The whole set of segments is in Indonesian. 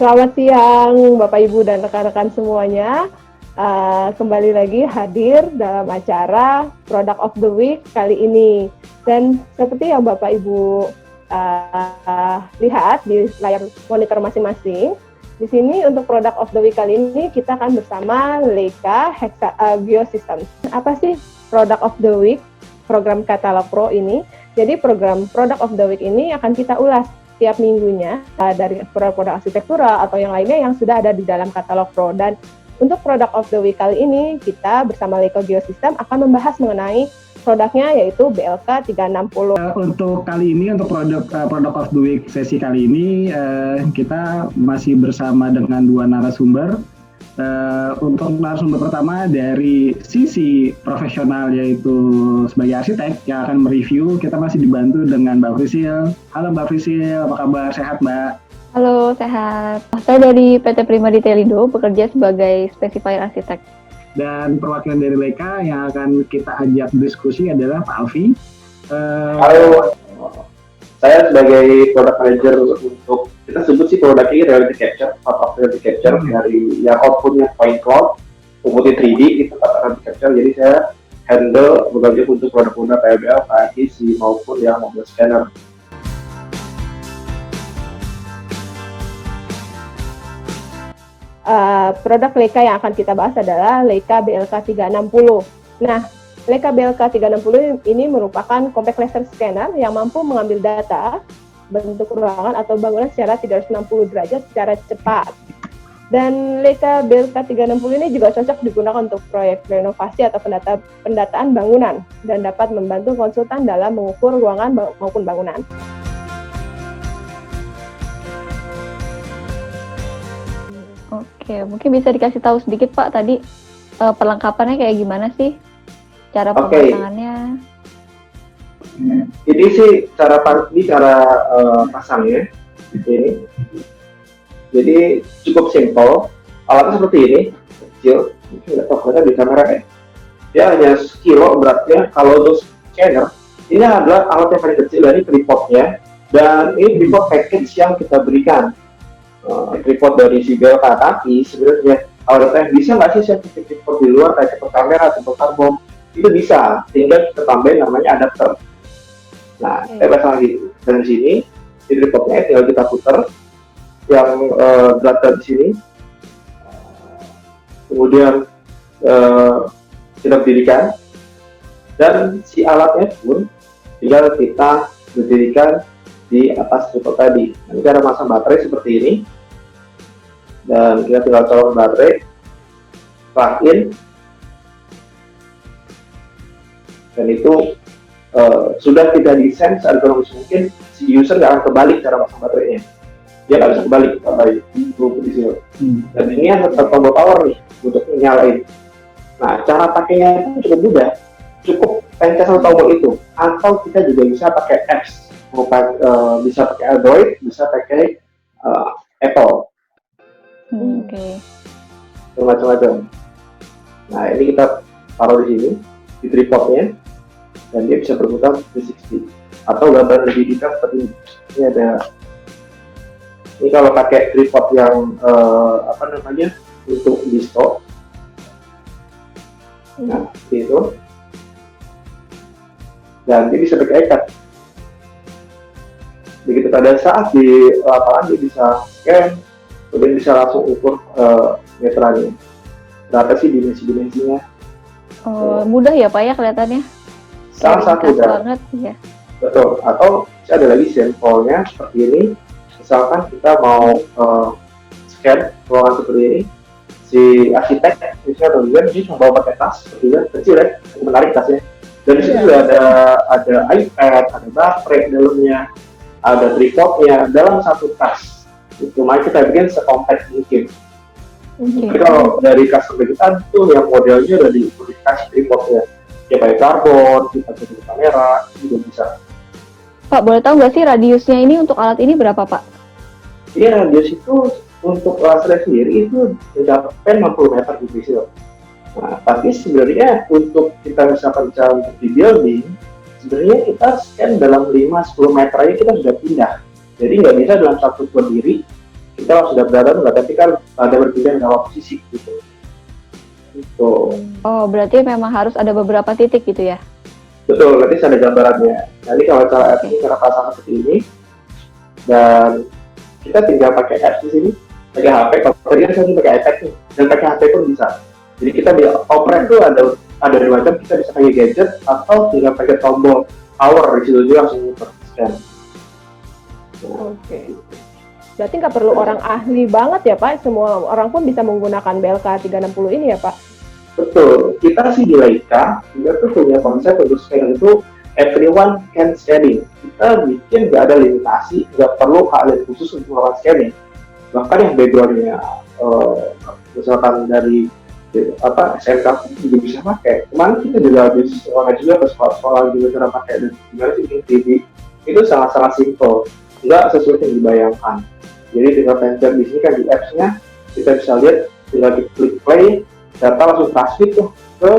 Selamat siang Bapak Ibu dan rekan-rekan semuanya. Kembali lagi hadir dalam acara Product of the Week kali ini. Dan seperti yang Bapak Ibu lihat di layar monitor masing-masing, di sini untuk Product of the Week kali ini kita akan bersama Leica Biosystems. Apa sih Product of the Week, program Katalog Pro ini? Jadi program Product of the Week ini akan kita ulas setiap minggunya dari produk-produk arsitektural atau yang lainnya yang sudah ada di dalam Katalog Pro. Dan untuk Product of the Week kali ini kita bersama Leica Biosystems akan membahas mengenai produknya yaitu BLK 360. Untuk kali ini, untuk Product of the Week sesi kali ini, kita masih bersama dengan dua narasumber. Untuk narasumber pertama dari sisi profesional yaitu sebagai arsitek yang akan mereview, kita masih dibantu dengan Mbak Frisil. Halo Mbak Frisil, apa kabar? Sehat Mbak? Halo, sehat. Saya dari PT Prima Detailing bekerja sebagai specifier arsitek. Dan perwakilan dari Leica yang akan kita ajak diskusi adalah Pak Alfi. Halo, saya sebagai product manager untuk, kita sebut sih produk ini reality capture, part of reality capture dari yang outputnya point cloud, kemudian 3D itu reality capture. Jadi saya handle berbagai untuk produk-produk PLBL, KIC maupun yang mobile scanner. Produk Leica yang akan kita bahas adalah Leica BLK 360. Nah, Leica BLK 360 ini merupakan compact laser scanner yang mampu mengambil data bentuk ruangan atau bangunan secara 360 derajat secara cepat. Dan Leica BLK 360 ini juga cocok digunakan untuk proyek renovasi atau pendataan bangunan dan dapat membantu konsultan dalam mengukur ruangan maupun bangunan. Oke, mungkin bisa dikasih tahu sedikit Pak tadi perlengkapannya kayak gimana sih? Cara pemasangannya? Ini sih cara pasangnya ini. Jadi cukup simpel. Alatnya seperti ini, kecil. Nggak tahu di kamera ya. Dia hanya sekilo beratnya. Kalau untuk scanner, ini adalah alat yang paling kecil dari tripodnya. Dan ini tripod package yang kita berikan. Tripod dari si BLK kaki sebenarnya. Kalau bisa nggak sih saya pakai tripod di luar kayak tripod kamera atau karbon? Itu bisa, tinggal kita tambahin namanya adapter. Nah, saya pasang dari sini, di tripodnya tinggal kita putar yang berat di sini. Kemudian kita berdirikan, dan si alatnya pun tinggal kita berdirikan di atas tripod tadi. Nanti cara masang baterai seperti ini, dan kita tinggal colok baterai, plug in, dan itu sudah kita desain seergonomis mungkin. Si user nggak akan kebalik cara masang baterainya, dia nggak bisa kebalik baterai di sini. Dan ini ada tombol power nih untuk nyalain. Nah, cara pakainya itu cukup mudah, cukup pencet satu tombol itu, atau kita juga bisa pakai apps. Bisa pakai Android, bisa pakai Apple. Macam-macam. Nah, ini kita taruh di sini di tripodnya, dan dia bisa berputar 360 atau gambar lebih detail seperti ini. Ini ada. Ini kalau pakai tripod yang untuk disto. Nah, seperti itu. Dan dia bisa pakai iPad. Begitu pada saat di lapangan dia bisa scan, kemudian bisa langsung ukur meterannya. Berapa sih dimensinya? Mudah ya Pak ya kelihatannya? Sangat mudah. Banget ya. Betul. Atau ada lagi sampelnya seperti ini. Misalkan kita mau scan ruangan seperti ini, si arsitek misalnya desain dia cuma bawa pakai tas seperti ini, kecil ya, menarik tasnya. Dan di situ juga ada iPad, ada baterai dalamnya, ada tripodnya dalam satu tas. Itu makanya kita bikin sekompak mungkin. Jadi kalau dari customer kita tuh yang modelnya udah dikasih tripodnya, ya pakai karbon, kita pakai kamera, juga bisa. Pak, boleh tahu nggak sih radiusnya ini untuk alat ini berapa Pak? Ini radius itu untuk laser sendiri itu mencapai 60 meter di visual. Nah, tapi sebenarnya untuk kita misalkan untuk di building, sebenarnya kita scan dalam 5-10 meter aja kita sudah pindah. Jadi nggak bisa dalam satu berdiri kita digital sudah berada enggak, tapi kan ada berpindah dalam posisi gitu. Gitu. Oh, berarti memang harus ada beberapa titik gitu ya? Betul, nanti ada gambarannya. Jadi kalau cara apps ini cara pasang seperti ini, dan kita tinggal pakai apps di sini, pakai HP. Kalau tadi kan saya pakai iPad nih, dan pakai HP pun bisa. Jadi kita di operate tuh ada dua macam, kita bisa pakai gadget atau tinggal pakai tombol power di situ juga langsung scan. Oke. Berarti nggak perlu orang ahli banget ya Pak, semua orang pun bisa menggunakan BLK 360 ini ya Pak? Betul, kita sih di Leica, kita tuh punya konsep untuk scanning itu everyone can scanning. Kita bikin nggak ada limitasi, nggak perlu keahlian khusus untuk melakukan scanning. Bahkan yang backgroundnya misalkan dari SMK juga bisa pakai. Kemarin kita juga habis juga ke sekolah-sekolah juga cara pakai, dan gimana sih bikin 3D itu sangat-sangat simple, nggak sesuai yang dibayangkan. Jadi tinggal pencet di sini kan di apps-nya, kita bisa lihat, tinggal di klik play, data langsung transmit tuh ke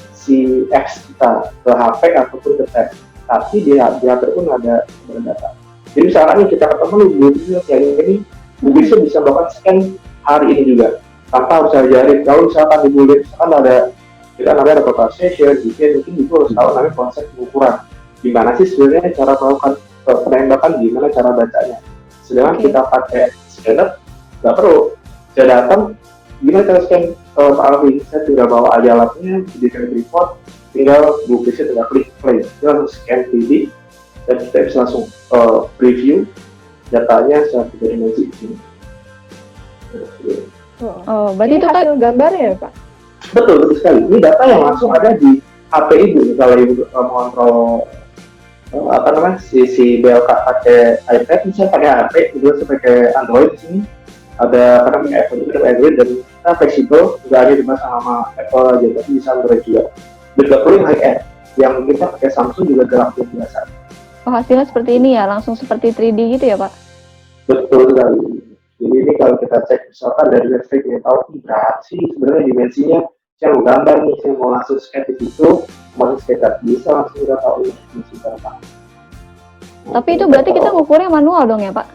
si apps kita, ke HP ataupun ke tab. Tapi di HP pun ada data. Jadi misalnya kita ketemu di Google yang ini, Google bisa melakukan scan hari ini juga, tanpa harus ajarin. Kalau misalkan di Google, misalkan kita namanya ada total session, mungkin itu harus tahu namanya konsep pengukuran. Gimana sih sebenarnya cara melakukan penembakan, gimana cara bacanya. Sedangkan kita pakai scanner, nggak perlu. Saya datang, gimana cara scan Pak Alvin? Saya tinggal bawa aja alatnya, jadikan report, tinggal Google-nya tinggal klik play, kita langsung scan 3D, dan kita bisa langsung preview datanya secara 3 dimensi di sini. Oh, berarti ini itu hasil gambarnya ya Pak? Betul sekali. Ini data yang langsung ada di HP Ibu. Kalau Ibu mengontrol si BLK pakai iPad, misalnya pakai HP, juga saya pakai Android di sini. Ada karena pakai Apple juga Android, dan kita fleksibel, nggak hanya dimasak sama Apple aja, tapi bisa Android juga. Dan nggak perlu yang high end. Yang kita pakai Samsung juga gerak biasa. Oh, hasilnya seperti ini ya, langsung seperti 3D gitu ya Pak? Betul sekali. Jadi ini kalau kita cek misalkan dari website yang tahu berapa sih sebenarnya dimensinya, saya mau gambar nih, saya mau langsung sketch di situ, mau sketch bisa langsung kita tahu dimensi berapa. Tapi itu berarti kita ngukurnya manual dong ya Pak?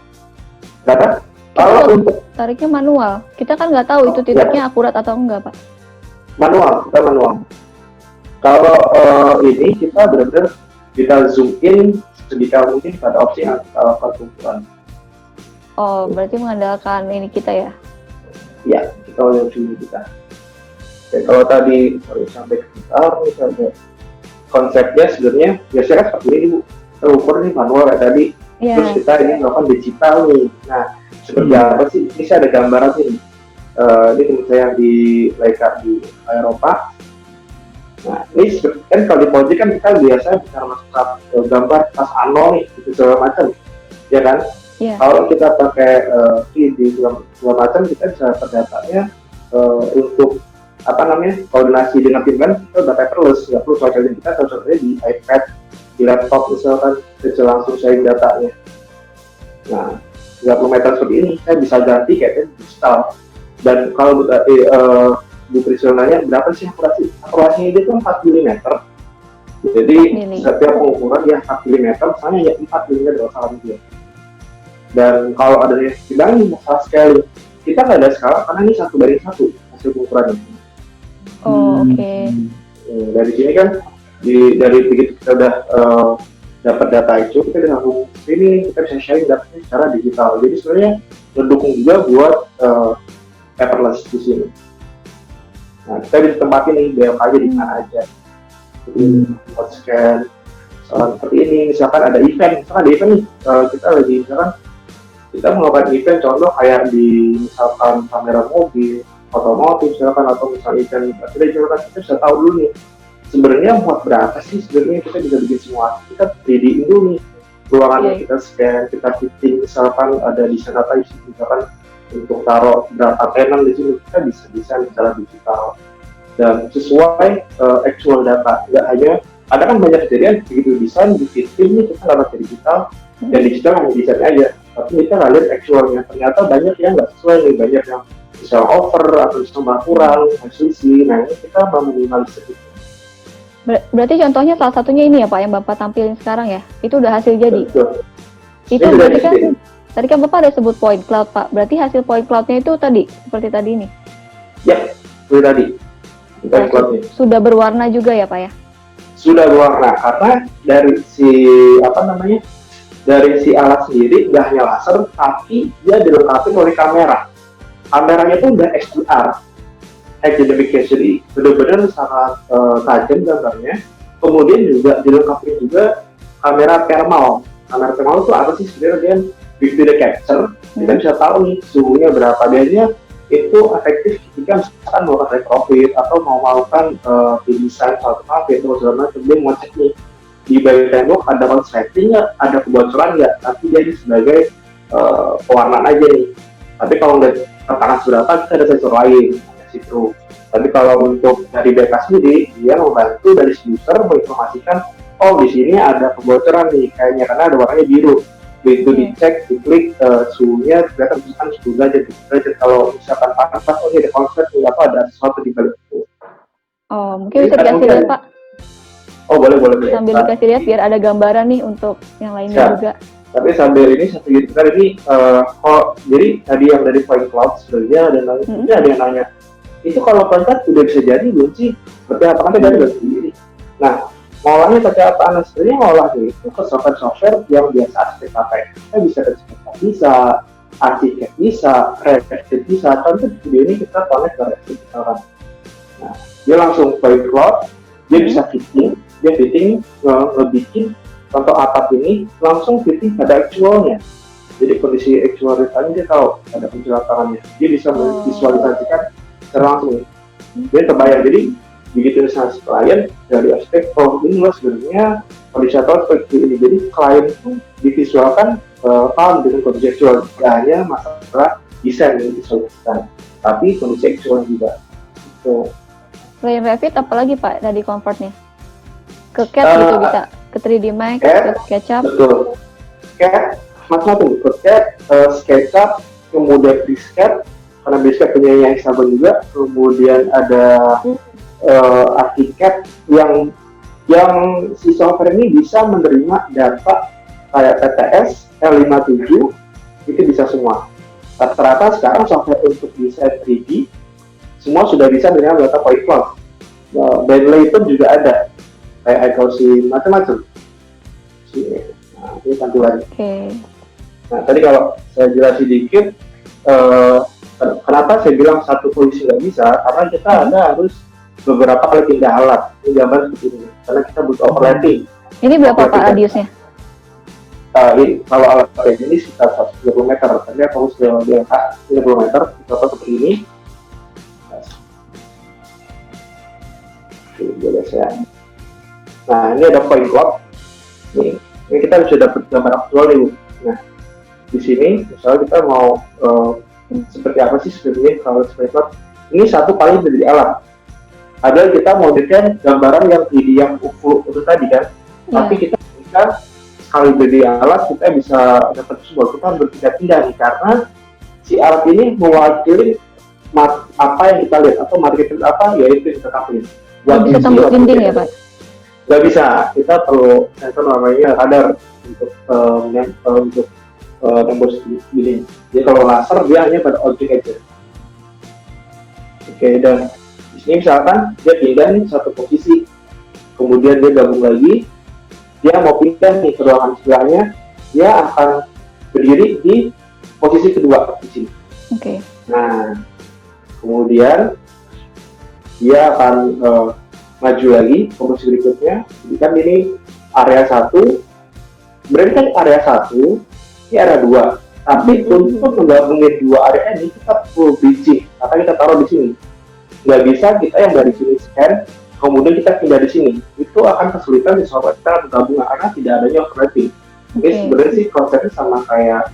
Kenapa? Kalau untuk Tariknya manual, kita kan nggak tahu itu titiknya akurat atau enggak Pak? manual, kita manual. Kalau ini kita benar-benar kita zoom in sedetail mungkin pada opsi yang kita lakukan pengukuran. Oh, berarti mengandalkan ini kita ya? Ya, kita lihat dulu kita. Oke, kalau tadi sampai ke sekitar, misalnya konsepnya sebenarnya biasanya kan seperti ini Bu. Kita ukur nih manual kayak tadi, terus kita ini melakukan digital nih. Nah, seperti apa sih? Ini saya ada gambaran sih. Ini teman saya yang di Leica di Eropa. Nah, ini kan kalau di project kan kita biasa bisa masuk gambar tas anol nih, gitu segala macam, ya kan? Yeah. Kalau kita pakai 3D segala macam, kita bisa terdatanya untuk koordinasi dengan tim kan, kita udah paperless, nggak perlu soalnya kita contohnya di iPad, di laptop misalkan, bisa langsung sharing datanya. Nah, nggak perlu meter seperti ini, saya bisa ganti kayak digital. Dan kalau Bu Priscilla nanya berapa sih akurasi? Akurasinya itu 4 mm. Jadi setiap pengukuran dia 4 mm, misalnya ya 4 mm salah dia. Dan kalau ada yang dibanding masalah sekali, kita nggak ada skala karena ini 1:1 hasil pengukurannya. Oh, oke. Dari sini kan dari begitu kita udah dapat data itu, kita bisa langsung sini, kita bisa sharing datanya secara digital. Jadi sebenarnya mendukung juga buat paperless di sini. Nah, kita bisa tempatin nih BLK-nya di mana aja. Jadi buat scan seperti ini, misalkan ada event nih, kita lagi misalkan kita melakukan event contoh kayak di misalkan pameran mobil, otomotif misalkan, atau misalkan event kita bisa tahu dulu nih sebenarnya muat berapa sih sebenarnya, kita bisa bikin semua, kita 3D dulu nih ruangannya, kita scan, kita fitting, misalkan ada desain data isi, misalkan untuk taruh berapa tenan di sini, kita bisa desain secara digital dan sesuai actual data. Nggak hanya ada kan banyak kejadian begitu desain di fitting nih kita nggak pakai digital, dan digital hanya desain aja, tapi kita nggak lihat actualnya, ternyata banyak yang nggak sesuai nih, banyak yang bisa over atau bisa kurang, selisih. Nah ini kita meminimalisir itu. Berarti contohnya salah satunya ini ya Pak yang Bapak tampilin sekarang ya? Itu udah hasil jadi? Betul. Itu berarti kan Tadi kan Bapak ada sebut point cloud, Pak. Berarti hasil point cloud-nya itu tadi, seperti tadi nih? Ya, seperti tadi. Point cloud-nya. Sudah berwarna juga ya, Pak ya? Sudah berwarna, karena dari si dari si alat sendiri nggak hanya laser, tapi dia dilengkapi oleh kamera. Kameranya itu udah XDR, high dynamic range, benar-benar sangat tajam gambarnya. Kemudian juga dilengkapi juga kamera thermal. Kamera thermal itu apa sih sebenarnya? Dia video capture, kita bisa tahu nih suhunya berapa. Biasanya itu efektif ketika misalkan mau melakukan retrofit atau mau melakukan desain suatu kafe atau segala macam, dia mau cek nih di bagian tembok ada konsleting nggak, ada kebocoran nggak, tapi dia ini sebagai pewarnaan aja nih. Tapi kalau udah tekanan seberapa, kita ada sensor lain di situ. Tapi kalau untuk dari BK sendiri, dia membantu dari user menginformasikan, oh di sini ada kebocoran nih kayaknya karena ada warnanya biru. Begitu dicek, diklik suhunya ternyata misalkan 10 derajat. Kalau misalkan panas, oh ini ada konslet atau ada sesuatu di balik itu. Oh, mungkin bisa dikasih lihat, Pak. Oh, boleh. Sambil dikasih lihat biar ada gambaran nih untuk yang lainnya juga. Tapi sambil ini satu gitu kan ini, jadi tadi yang dari point cloud sebenarnya ada yang nanya, itu kalau point cloud udah bisa jadi belum sih? Seperti apa kan dari sendiri. Nah, ngolahnya pakai apa? Nah, sebenarnya ngolahnya itu ke software yang biasa arsitek pakai. Kita bisa Redscape bisa, Archicad bisa, Revit bisa. Contoh di video ini kita connect ke Revit misalkan. Nah, dia langsung point cloud, dia bisa fitting, ngebikin contoh atap ini langsung fitting pada actualnya. Jadi kondisi actual real-time dia tahu ada pencelakannya. Dia bisa memvisualisasikan secara langsung. Dia terbayang. Jadi begitu misalnya klien dari aspek, oh ini loh sebenarnya kondisi atap seperti ini. Jadi klien itu divisualkan paham dengan kondisi actual. Tidak hanya masalah desain yang divisualkan, tapi kondisi actual juga. So, Selain Revit, apalagi Pak tadi convertnya? Ke CAD gitu bisa? Ke 3D Max, ke SketchUp? Betul. CAD, macam-macam. Ke CAD, SketchUp, kemudian Brisket, karena Brisket punya yang Hexagon juga. Kemudian ada Archicad yang si software ini bisa menerima data kayak PTS, L57, itu bisa semua. Rata-rata sekarang software untuk desain 3D semua sudah bisa dengan data point cloud. Bentley pun juga ada, kayak iCloud macam-macam. Nah, ini tampilannya. Nah, tadi kalau saya jelasin dikit, kenapa saya bilang satu posisi nggak bisa? Karena kita harus beberapa kali pindah alat. Ini gambar seperti ini. Karena kita butuh overlapping. Ini berapa Pak radiusnya? Kalau alat kayak ini sekitar 130 meter. Tapi kalau sudah di angka 30 meter, kita seperti ini. Nah, ini ada point cloud. Ini kita sudah dapat gambar aktual nih. Nah, di sini misalnya kita mau seperti apa sih sebenarnya kalau point cloud? Ini satu kali dari alat. Ada kita mau bikin gambaran yang 3D yang full itu tadi kan. Tapi kita sekali beli alat kita bisa dapat sebuah, kita berpindah-pindah nih karena si alat ini mewakili apa yang kita lihat atau market apa ya itu kita tampilin. Bisa tembus dinding ya Pak? Nggak bisa, kita perlu sensor namanya radar untuk tembus dinding. Jadi kalau laser dia hanya pada objek aja. Oke, dan di sini misalkan dia pindah nih satu posisi, kemudian dia gabung lagi, dia mau pindah nih ke ruangan sebelahnya, dia akan berdiri di posisi kedua di sini. Oke. Nah, kemudian dia akan maju lagi ke posisi berikutnya. Jadi kan ini area 1, berarti kan area 1, ini area 2. Tapi untuk menggabungin dua area ini kita perlu bridging, karena kita taruh di sini. Nggak bisa kita yang dari sini scan, kemudian kita pindah di sini. Itu akan kesulitan di software kita menggabungkan karena tidak adanya overlapping. Jadi sebenarnya sih konsepnya sama kayak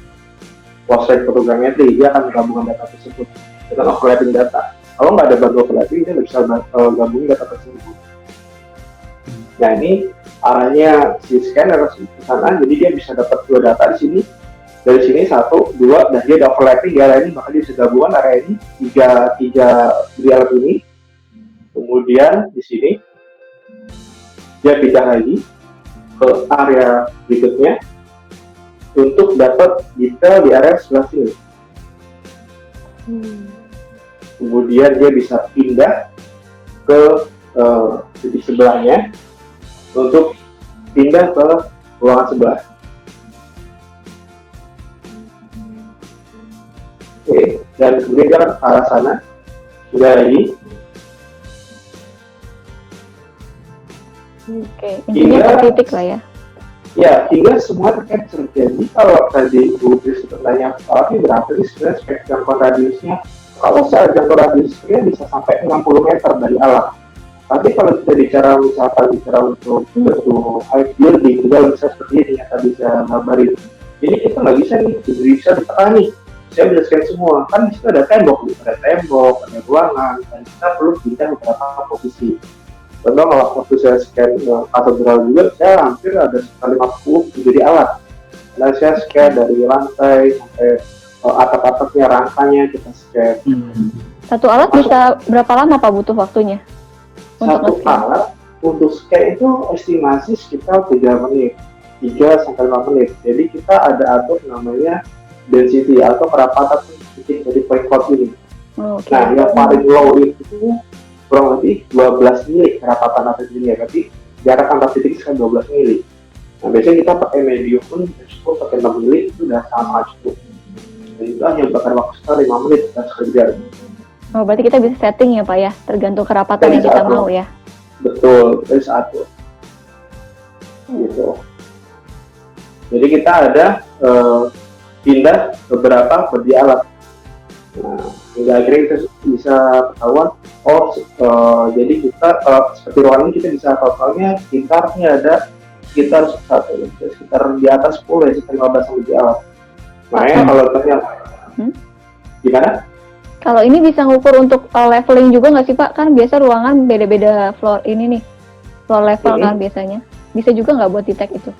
cross-site photogrammetry, dia akan menggabungkan data tersebut dengan overlapping data. Kalau nggak ada bantu overlapping, dia nggak bisa gabungin data tersebut. Nah ini arahnya si scanner ke sana, jadi dia bisa dapat dua data di sini. Dari sini 1, 2, dan dia ada overlapping di area ini, maka dia bisa gabungan area ini tiga di alat ini. Kemudian di sini dia pindah lagi ke area berikutnya. untuk dapat detail di area sebelah sini. Kemudian dia bisa pindah ke titik sebelahnya untuk pindah ke ruangan sebelah. Oke, dan kemudian dia akan ke arah sana. Sudah lagi. Oke, intinya per titik lah ya. Ya, hingga semua tercapture. Jadi kalau tadi Bu Chris bertanya, ini berapa sih sebenarnya spek jangkauan radiusnya? Kalau secara jangkauan radiusnya bisa sampai 60 meter dari alam. Tapi kalau kita bicara untuk high building, juga bisa seperti ini yang tadi saya gambarin. Jadi kita nggak bisa nih, bisa ditekan nih. Saya bisa scan semua. Kan di situ ada tembok, ada ruangan, dan kita perlu pindah beberapa posisi. Contoh kalau waktu saya scan katedral juga, saya hampir ada sekitar 50 menjadi alat. Karena saya scan dari lantai sampai atap-atapnya, rangkanya kita scan. Satu alat bisa berapa lama Pak butuh waktunya? Satu alat untuk scan itu estimasi sekitar 3 menit, 3 sampai 5 menit. Jadi kita ada atur namanya density atau kerapatan titik dari point cloud ini. Nah, yang paling low itu kurang lebih 12 mili kerapatan atas ini ya, berarti jarak antar titik sekitar 12 mili. Nah, biasanya kita pakai medium pun cukup, pakai 6 mili itu udah sama cukup. Dan itu hanya bakar waktu sekitar 5 menit kita sekejar. Oh, berarti kita bisa setting ya Pak ya, tergantung kerapatan yang kita mau ya. Betul, dari satu. Gitu. Jadi kita ada pindah beberapa body alat. Nah, hingga akhirnya kita bisa ketahuan, jadi kita seperti ruangan ini kita bisa totalnya sekitarnya ada sekitar di atas 10 ya, sekitar 15 body alat. Makanya kalau ternyata gimana? Kalau ini bisa ngukur untuk leveling juga nggak sih Pak? Kan biasa ruangan beda-beda floor ini nih, floor level kan biasanya. Bisa juga nggak buat detect itu?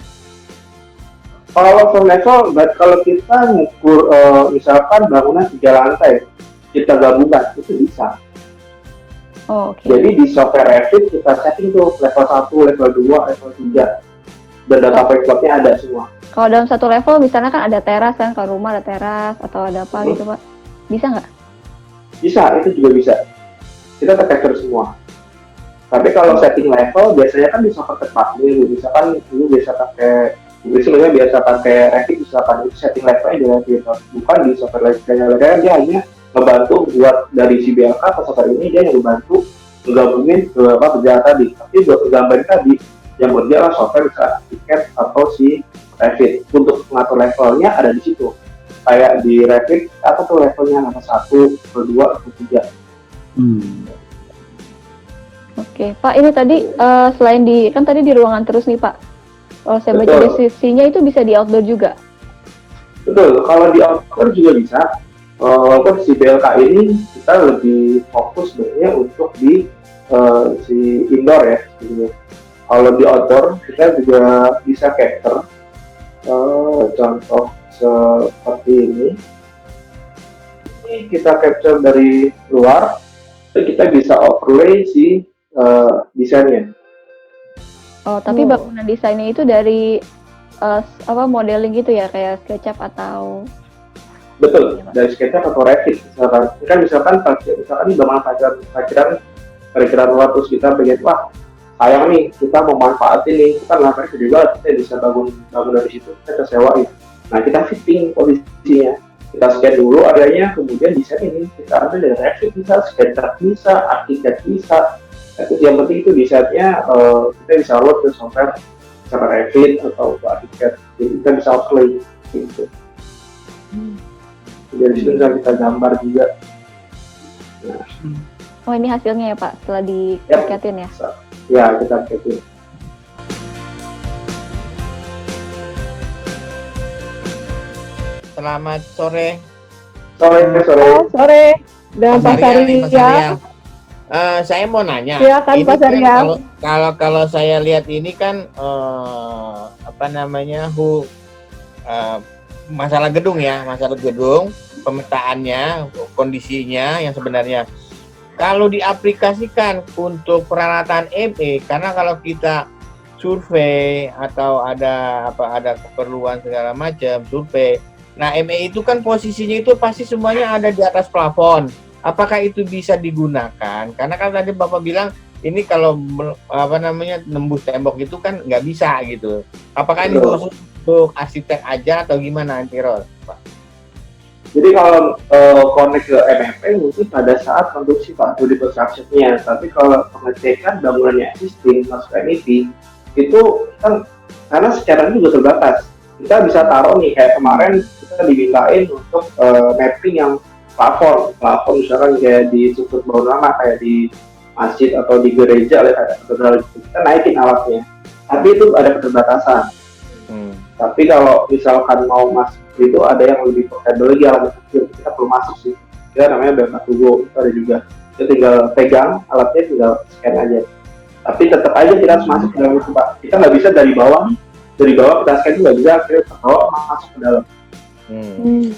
Kalau floor level, kalau kita ngukur misalkan bangunan 3 lantai, kita gabungkan, itu bisa. Oh, oke. Jadi di software Revit kita setting tuh level 1, level 2, level 3. Dan data plotnya ada semua. Kalau dalam satu level misalnya kan ada teras kan, kalau rumah ada teras atau ada apa gitu Pak. Bisa nggak? Bisa, itu juga bisa. Kita tercapture semua. Tapi kalau setting level, biasanya kan di software tempatnya, misalkan dulu biasa pakai, sebenarnya biasa pakai Revit, misalkan itu setting levelnya gitu. Bukan di software levelnya, dia hanya membantu buat dari si BLK atau software ini, dia yang membantu menggabungin beberapa berjalan tadi. Tapi buat gambar tadi, yang berjalan software misalkan tiket atau si Revit. Untuk mengatur levelnya ada di situ. Kayak di Revit, apa tuh levelnya, level 1, level 2, level 3. Oke, Pak ini tadi selain kan tadi di ruangan terus nih Pak. Kalau saya baca deskripsinya itu bisa di outdoor juga? Betul, kalau di outdoor juga bisa. Walaupun si BLK ini kita lebih fokus sebenarnya untuk di si indoor ya. Kalau di outdoor kita juga bisa capture. Contoh seperti ini kita capture dari luar, kita bisa overlay si desainnya. Oh, tapi bangunan desainnya itu dari modeling gitu ya, kayak SketchUp atau? Betul, dari SketchUp atau Revit misalkan di bangunan parkiran luar, terus kita pengen sayang nih, kita mau manfaatin nih, kita nggak pakai juga, kita bisa bangun dari situ, kita sewain. Nah, kita fitting posisinya, kita scan dulu areanya, kemudian desain ini kita ambil dari Revit bisa, SketchUp bisa, Archicad bisa. Tapi yang penting itu desainnya kita bisa load ke software Revit atau Archicad, jadi kita bisa overlay gitu. Dari situ bisa kita gambar juga. Nah. Oh, ini hasilnya ya Pak, setelah diketin ya? Ya, kita ketin. Selamat sore. Sore. Dan Pak Saryam. Saya mau nanya. Silakan Pak Saryam. Kalau saya lihat ini kan masalah gedung ya, pemetaannya, kondisinya yang sebenarnya. Kalau diaplikasikan untuk peralatan ME, karena kalau kita survei atau ada keperluan segala macam survei. Nah, ME itu kan posisinya itu pasti semuanya ada di atas plafon. Apakah itu bisa digunakan? Karena kan tadi Bapak bilang ini kalau nembus tembok itu kan nggak bisa gitu. Apakah ini khusus untuk arsitek aja atau gimana, Antirol, Pak? Jadi kalau connect ke MFP mungkin pada saat konstruksi Pak, di construction-nya. Tapi kalau pengecekan bangunannya existing masuk MEP itu kan karena secara juga terbatas. Kita bisa taruh nih kayak kemarin kita dimintain untuk mapping yang plafon misalkan kayak di struktur bangunan lama kayak di masjid atau di gereja atau kita naikin alatnya. Tapi itu ada keterbatasan. Tapi kalau misalkan mau masuk itu ada yang lebih portable lagi alat kecil, kita perlu masuk sih. Kita namanya BMK Tugo, itu ada juga. Kita tinggal pegang alatnya, tinggal scan aja. Tapi tetap aja kita harus masuk ke dalam itu Pak. Kita nggak bisa dari bawah kita scan itu nggak bisa, kita terbawa masuk ke dalam.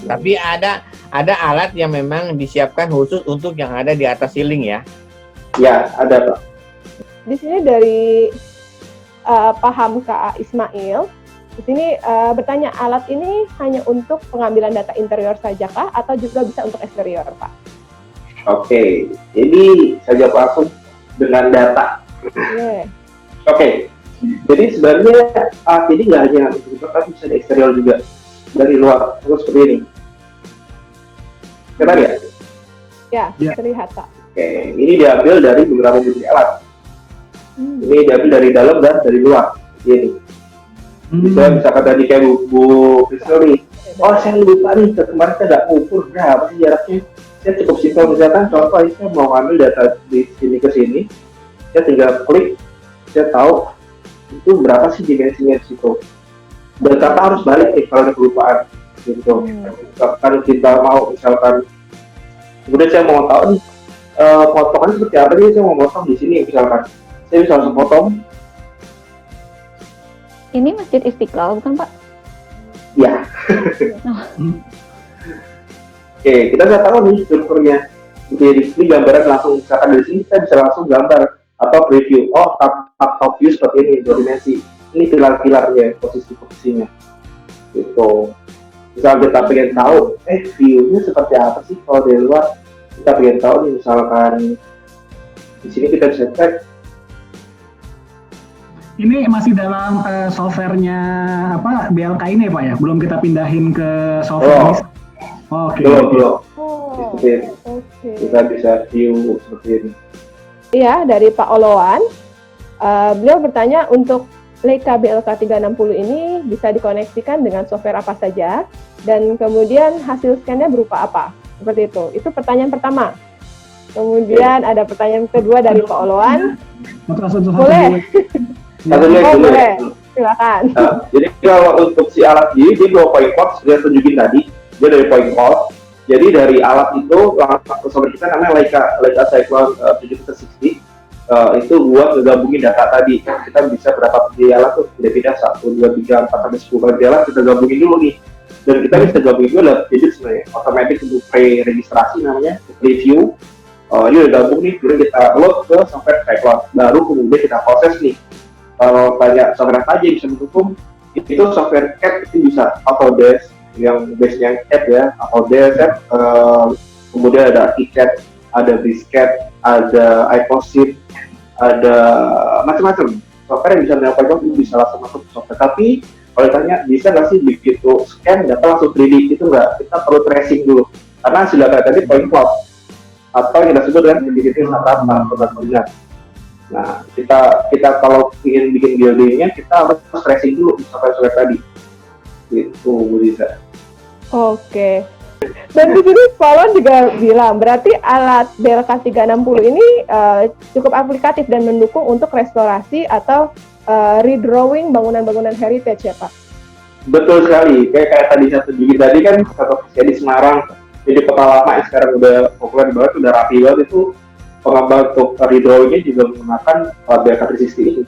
Tapi ada alat yang memang disiapkan khusus untuk yang ada di atas ceiling ya? Ya, ada Pak. Di sini dari Paham Kak Ismail, di sini bertanya, alat ini hanya untuk pengambilan data interior sajakah atau juga bisa untuk eksterior, Pak? Oke, jadi saya jawab langsung dengan data. Oke, jadi sebenarnya alat ini nggak hanya untuk itu, tapi bisa di eksterior juga dari luar, terus seperti ini. Kita lihat. Ya, terlihat Pak. Oke, ini diambil dari beberapa jenis alat. Ini diambil dari dalam dan dari luar. Ini. Bisa misalkan tadi kayak Bu Crystal nih. Oh, saya lupa nih, kemarin saya nggak ngukur berapa sih jaraknya. Saya cukup simpel, misalkan contoh saya mau ambil data di sini ke sini, saya tinggal klik, saya tahu itu berapa sih dimensinya di situ. Dan kata harus balik nih kalau ada kelupaan gitu. Kalau kita mau misalkan, kemudian saya mau tahu nih potongannya seperti apa nih, saya mau potong di sini misalkan, saya bisa langsung potong. Ini Masjid Istiqlal bukan Pak? Ya. Oke, kita nggak tahu nih strukturnya. Jadi ini gambaran langsung, misalkan dari sini kita bisa langsung gambar atau preview. Oh, top view seperti ini, dua dimensi. Ini pilar-pilarnya, posisi-posisinya. Gitu. Misal kita pengen tahu, view-nya seperti apa sih kalau dari luar? Kita pengen tahu nih, misalkan di sini kita bisa cek. Ini masih dalam softwarenya BLK ini Pak ya? Belum kita pindahin ke software ini? Oke. Belum. Kita bisa view seperti ini. Iya, dari Pak Olowan. Beliau bertanya, untuk Leica BLK 360 ini bisa dikoneksikan dengan software apa saja, dan kemudian hasil scan-nya berupa apa? Seperti itu. Itu pertanyaan pertama. Kemudian ada pertanyaan kedua dari Pak Olowan. Boleh? Boleh. Silakan. Jadi kalau untuk si alat ini, dia 2 point cloud, sudah tunjukin tadi. Dia dari point cloud. Jadi dari alat itu, software kita namanya Leica Cyclone 7360. Itu buat ngegabungin data tadi. Kita bisa berapa di alat tuh, beda-beda 1, 2, 3, 4, sampai 10 kali alat, kita gabungin dulu nih. Dan kita bisa gabungin dulu adalah jadi sebenarnya otomatis untuk pre-registrasi namanya, review. Ini udah gabung nih, kemudian kita load ke software Cyclone. Baru kemudian kita proses nih. Kalau banyak software apa aja yang bisa mendukung, itu software CAD itu bisa Autodesk, yang base-nya CAD ya, Autodesk, kemudian ada ArchiCAD, ada BricsCAD, ada iPosite, ada macam-macam software yang bisa melakukan itu bisa langsung masuk software. Tapi kalau ditanya bisa nggak sih begitu scan data langsung 3D, itu nggak, kita perlu tracing dulu karena hasil data tadi point cloud atau yang kita sebut dengan predictive rata-rata. Nah, kita kalau ingin bikin buildingnya, kita harus tracing dulu software tadi. Itu bisa. Oke. Dan di sini Pak Lon juga bilang, berarti alat BLK 360 ini cukup aplikatif dan mendukung untuk restorasi atau redrawing bangunan-bangunan heritage ya Pak? Betul sekali. Kayak tadi saya tunjukin tadi kan, di Semarang, jadi kota lama yang sekarang udah populer banget, udah rapi banget itu. Pengembang untuk redrawingnya juga menggunakan BLK 360 itu.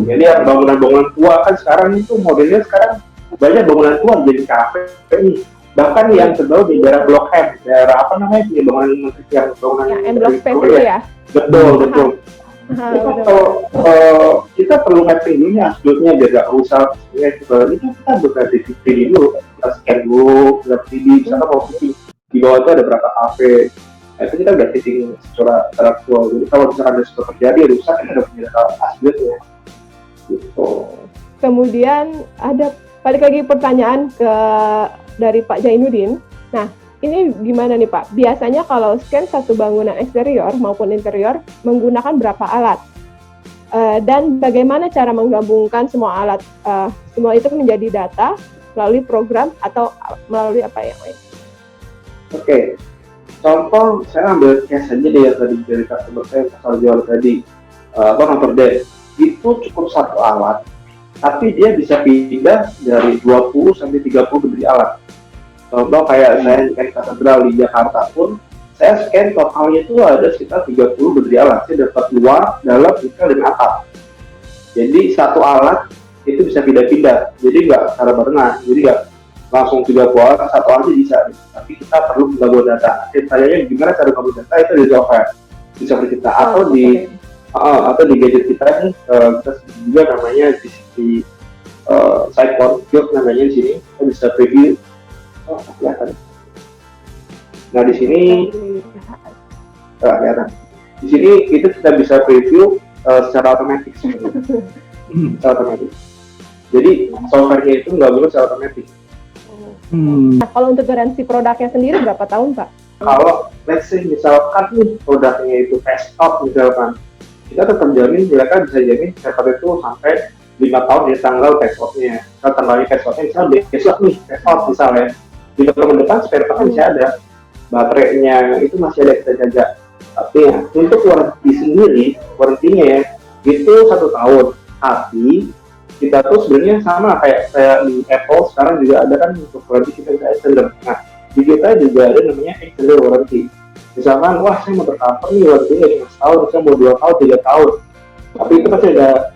Jadi yang bangunan-bangunan tua kan sekarang itu modelnya sekarang banyak bangunan tua jadi kafe nih. Bahkan yang terbaru di daerah Blok M, daerah apa namanya, bangunan yang M Block Space itu ya? Betul. Jadi kan kalau kita perlu mapping dulu nih asbelnya biar gak rusak. Ya, itu kita buka di 3D dulu, kita scan dulu, kita 3D, misalkan mau fitting di bawah itu ada berapa kafe. Nah, itu kita udah fitting secara virtual. Jadi kalau misalkan ada sesuatu terjadi rusak, kita udah punya data asbelnya. Gitu. Kemudian ada balik lagi pertanyaan dari Pak Jainuddin. Nah, ini gimana nih Pak? Biasanya kalau scan satu bangunan eksterior maupun interior menggunakan berapa alat? Dan bagaimana cara menggabungkan semua alat, semua itu menjadi data melalui program atau melalui apa yang lain? Oke, contoh saya ambil case aja deh yang tadi dari customer saya asal jual tadi, motor deh. Itu cukup satu alat, tapi dia bisa pindah dari 20 sampai 30 berdiri alat. Contoh kayak saya scan katedral di Jakarta pun, saya scan totalnya itu ada sekitar 30 berdiri alat. Saya dapat luar, dalam, detail, dan atap. Jadi satu alat itu bisa pindah-pindah, jadi nggak secara barengan, jadi nggak langsung 30 alat, satu alat bisa. Tapi kita perlu menggabung data. Tanyanya gimana cara menggabung data itu di software kita atau di gadget kita nih, kita juga namanya di Sitecore Field namanya di sini, kita bisa preview. Kelihatan. Nah di sini kelihatan. Di sini kita bisa preview secara otomatis. Secara otomatis. Jadi softwarenya itu nggak boleh secara otomatis. Nah, kalau untuk garansi produknya sendiri berapa tahun Pak? Kalau let's say misalkan nih produknya itu test out misalkan, kita tetap jamin, mereka bisa jamin dapat itu sampai 5 tahun dari tanggal test out-nya. Kalau tanggalnya test out-nya misalnya besok nih test out misalnya. 5 tahun depan spare part masih ada, baterainya itu masih ada kita jaga. Tapi ya, untuk warranty sendiri, warranty-nya ya itu 1 tahun. Tapi kita tuh sebenarnya sama kayak di Apple sekarang juga ada kan untuk warranty kita bisa extender. Nah di kita juga ada namanya extender warranty. Misalkan wah saya mau tercover nih warranty-nya cuma setahun, saya mau 2 tahun, 3 tahun. Tapi itu pasti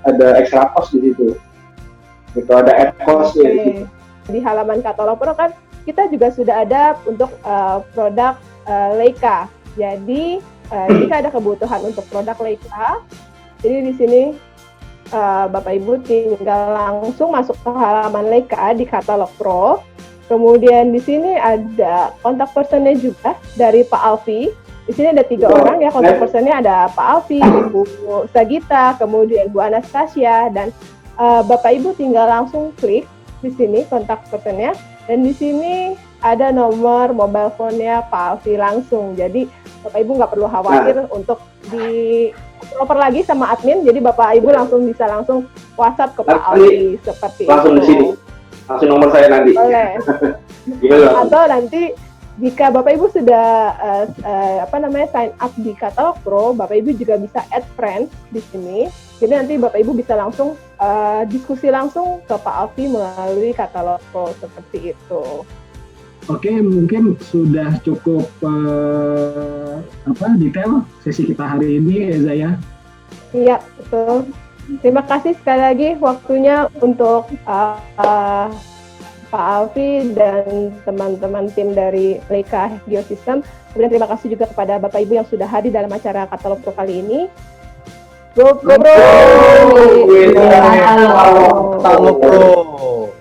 ada extra cost di situ. Gitu ada add cost-nya di situ. Di halaman katalog Pro kan kita juga sudah ada untuk produk Leica. Jadi jika ada kebutuhan untuk produk Leica, jadi di sini Bapak Ibu tinggal langsung masuk ke halaman Leica di katalog Pro. Kemudian di sini ada kontak personnya juga dari Pak Alfi. Di sini ada 3 orang ya, kontak personnya ada Pak Alfi, Ibu Sagita, kemudian Bu Anastasia, dan Bapak Ibu tinggal langsung klik di sini kontak personnya. Dan di sini ada nomor mobile phone-nya Pak Alfi langsung. Jadi Bapak Ibu nggak perlu khawatir untuk dioper lagi sama admin. Jadi Bapak Ibu bisa langsung WhatsApp ke Pak Alfi seperti langsung itu. Di sini, langsung nomor saya nanti. Boleh. Atau nanti jika Bapak Ibu sudah sign up di katalog Pro, Bapak Ibu juga bisa add friends di sini. Jadi nanti Bapak Ibu bisa langsung diskusi langsung ke Pak Alfi melalui katalog Pro seperti itu. Oke, mungkin sudah cukup detail sesi kita hari ini, Eza ya. Iya, betul. Terima kasih sekali lagi waktunya untuk Pak Alfi dan teman-teman tim dari Leica Geosystem. Kemudian terima kasih juga kepada Bapak Ibu yang sudah hadir dalam acara katalog Pro kali ini. Go Pro! Katalog Pro!